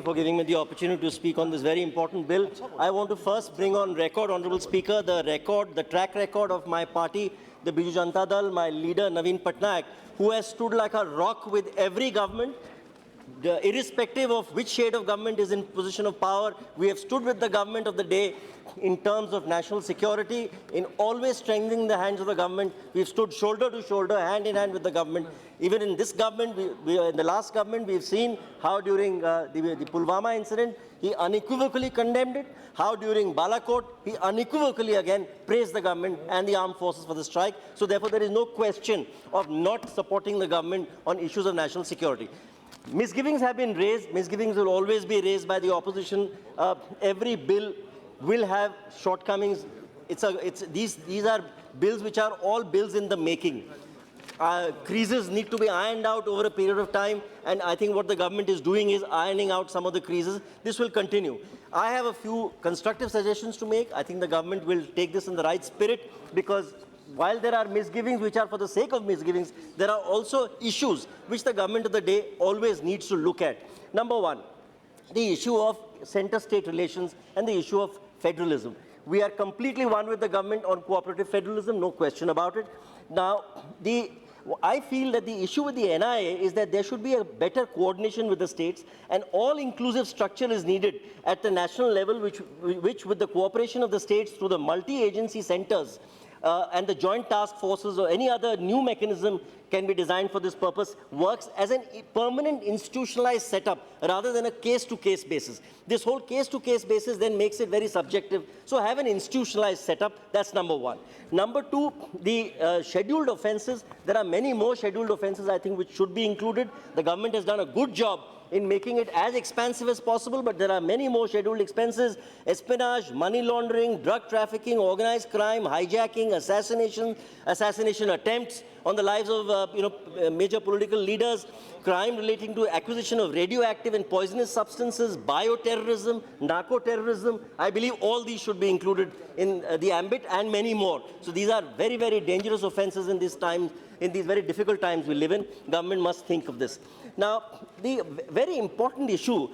For giving me the opportunity to speak on this very important bill. I want to first bring on record, Honorable Speaker, the track record of my party, the Biju Janata Dal, my leader Naveen Patnaik, who has stood like a rock with every government, irrespective of which shade of government is in position of power. We have stood with the government of the day in terms of national security, in always strengthening the hands of the government. We've stood shoulder to shoulder, hand in hand with the government. Even in this government, in the last government, we've seen how during the Pulwama incident, he unequivocally condemned it, how during Balakot, he unequivocally again praised the government and the armed forces for the strike. So therefore, there is no question of not supporting the government on issues of national security. Misgivings have been raised. Misgivings will always be raised by the opposition. Every bill will have shortcomings. These are bills which are all bills in the making. Creases need to be ironed out over a period of time, and I think what the government is doing is ironing out some of the creases. This will continue. I have a few constructive suggestions to make. I think the government will take this in the right spirit, because while there are misgivings which are for the sake of misgivings, there are also issues which the government of the day always needs to look at. Number one, the issue of center-state relations and the issue of federalism. We are completely one with the government on cooperative federalism, no question about it. Now, I feel that the issue with the NIA is that there should be a better coordination with the states, and all-inclusive structure is needed at the national level, which with the cooperation of the states through the multi-agency centers and the joint task forces or any other new mechanism can be designed for this purpose, works as a permanent institutionalized setup rather than a case-to-case basis. This whole case-to-case basis then makes it very subjective. So have an institutionalized setup. That's number one. Number two, the scheduled offenses. There are many more scheduled offenses, I think, which should be included. The government has done a good job in making it as expansive as possible, but there are many more scheduled offenses: espionage, money laundering, drug trafficking, organized crime, hijacking, assassination attempts on the lives of major political leaders, crime relating to acquisition of radioactive and poisonous substances, bioterrorism, narco-terrorism. I believe all these should be included in the ambit, and many more. So these are very, very dangerous offenses in this time, in these very difficult times we live in. Government must think of this. Now, the very important issue,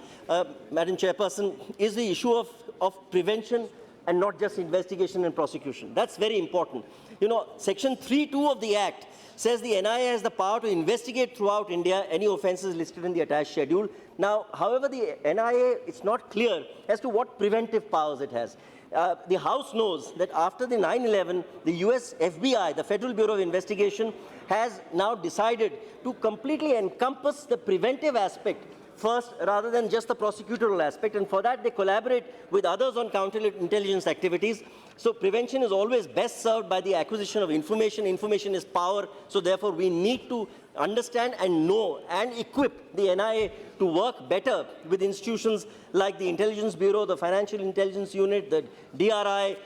Madam Chairperson, is the issue of prevention and not just investigation and prosecution. That's very important. You know, Section 3(2) of the Act says the NIA has the power to investigate throughout India any offences listed in the attached schedule. Now, however, the NIA, it's not clear as to what preventive powers it has. The House knows that after the 9/11, the US FBI, the Federal Bureau of Investigation, has now decided to completely encompass the preventive aspect first rather than just the prosecutorial aspect, and for that they collaborate with others on counterintelligence activities. So prevention is always best served by the acquisition of information. Information is power, so therefore we need to understand and know and equip the NIA to work better with institutions like the Intelligence Bureau, the Financial Intelligence Unit, the DRI,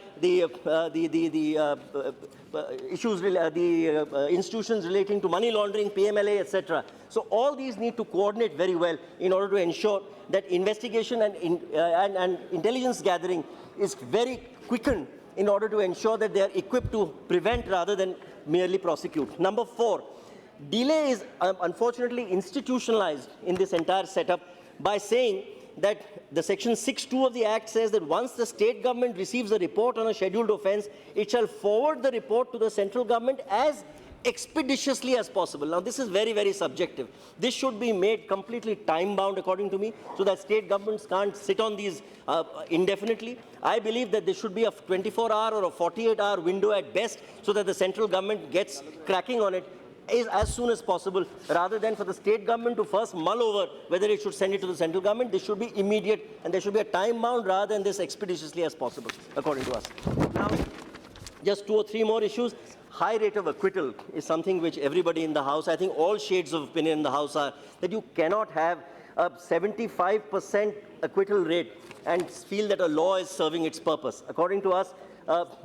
institutions relating to money laundering, PMLA, etc. So all these need to coordinate very well in order to ensure that investigation and intelligence gathering is very quickened in order to ensure that they are equipped to prevent rather than merely prosecute. Number four, delay is unfortunately institutionalized in this entire setup by saying that the Section 6(2) of the Act says that once the state government receives a report on a scheduled offence, it shall forward the report to the central government as expeditiously as possible. Now, this is very, very subjective. This should be made completely time-bound, according to me, so that state governments can't sit on these indefinitely. I believe that there should be a 24-hour or a 48-hour window at best, so that the central government gets cracking on it as soon as possible, rather than for the state government to first mull over whether it should send it to the central government. This should be immediate, and there should be a time-bound rather than this expeditiously as possible, according to us. Now, just 2 or 3 more issues. High rate of acquittal is something which everybody in the House, I think all shades of opinion in the House are, that you cannot have a 75% acquittal rate and feel that a law is serving its purpose. According to us,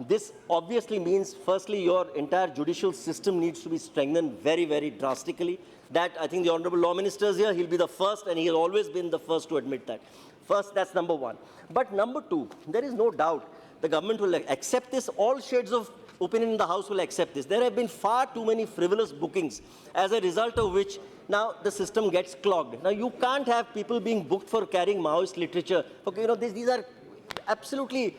this obviously means, firstly, your entire judicial system needs to be strengthened very, very drastically. That, I think the Honourable Law Minister is here, he'll be the first, and he has always been the first to admit that. First, that's number one. But number two, there is no doubt the government will accept this. All shades of opinion in the House will accept this. There have been far too many frivolous bookings, as a result of which Now the system gets clogged. Now you can't have people being booked for carrying Maoist literature. Okay, these are absolutely,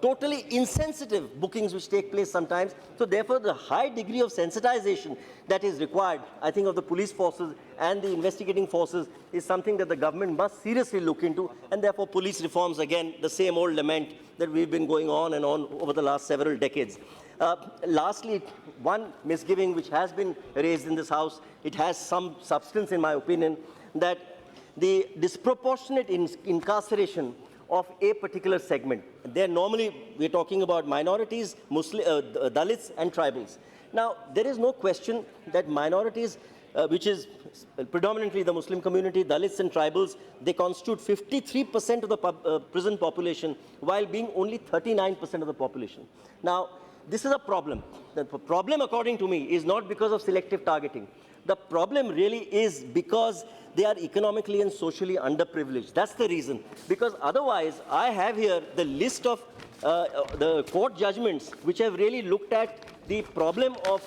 totally insensitive bookings which take place sometimes. So therefore, the high degree of sensitization that is required, I think, of the police forces and the investigating forces is something that the government must seriously look into. And therefore, police reforms, again, the same old lament that we've been going on and on over the last several decades. Lastly, one misgiving which has been raised in this House, it has some substance in my opinion, that the disproportionate incarceration of a particular segment. They're normally, we're talking about minorities, Dalits and tribals. Now, there is no question that minorities, which is predominantly the Muslim community, Dalits and tribals, they constitute 53% of the prison population, while being only 39% of the population. Now, this is a problem. The problem, according to me, is not because of selective targeting. The problem really is because they are economically and socially underprivileged. That's the reason. Because otherwise, I have here the list of the court judgments which have really looked at the problem of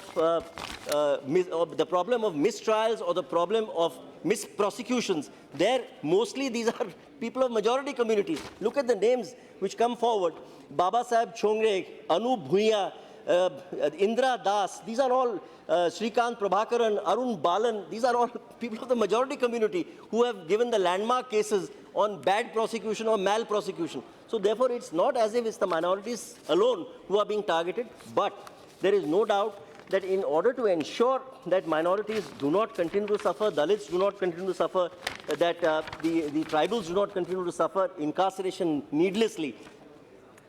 mistrials or the problem of misprosecutions. There, mostly these are people of majority communities. Look at the names which come forward: Baba Saheb Chhongre, Anup Bhuiya, Indra Das. These are all Shrikant Prabhakaran, Arun Balan. These are all people of the majority community who have given the landmark cases on bad prosecution or mal prosecution. So therefore, it's not as if it's the minorities alone who are being targeted, but there is no doubt that in order to ensure that minorities do not continue to suffer, Dalits do not continue to suffer, that the tribals do not continue to suffer incarceration needlessly,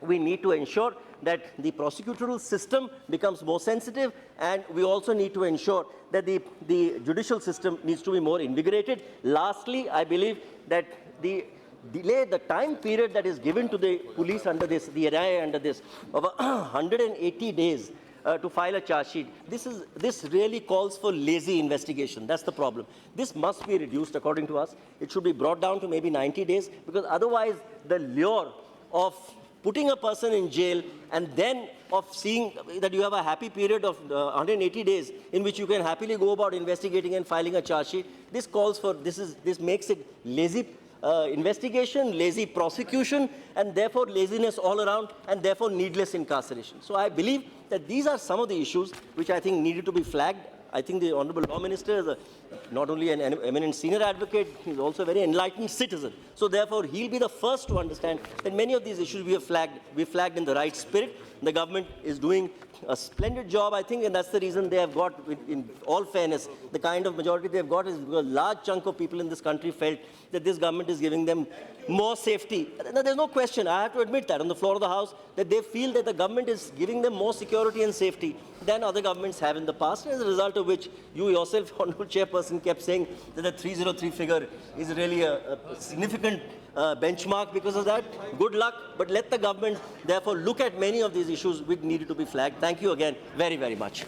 we need to ensure that the prosecutorial system becomes more sensitive, and we also need to ensure that the judicial system needs to be more invigorated. Lastly, I believe that the time period that is given to the police under this, the NIA under this, of 180 days to file a charge sheet, this really calls for lazy investigation. That's the problem. This must be reduced, according to us. It should be brought down to maybe 90 days, because otherwise the lure of putting a person in jail and then of seeing that you have a happy period of 180 days in which you can happily go about investigating and filing a charge sheet, this calls for, this makes it lazy investigation, lazy prosecution, and therefore laziness all around, and therefore needless incarceration. So I believe that these are some of the issues which I think needed to be flagged. I think the Honorable Law Minister is not only an eminent senior advocate, he's also a very enlightened citizen. So therefore, he'll be the first to understand that many of these issues we flagged in the right spirit. The government is doing a splendid job, I think, and that's the reason they have got, in all fairness, the kind of majority they've got is because a large chunk of people in this country felt that this government is giving them more safety. Now, there's no question, I have to admit that on the floor of the House, that they feel that the government is giving them more security and safety than other governments have in the past, and as a result of which you yourself, Honorable Chairperson, kept saying that the 303 figure is really a significant benchmark because of that. Good luck, but let the government therefore look at many of these issues which needed to be flagged. Thank you again very, very much.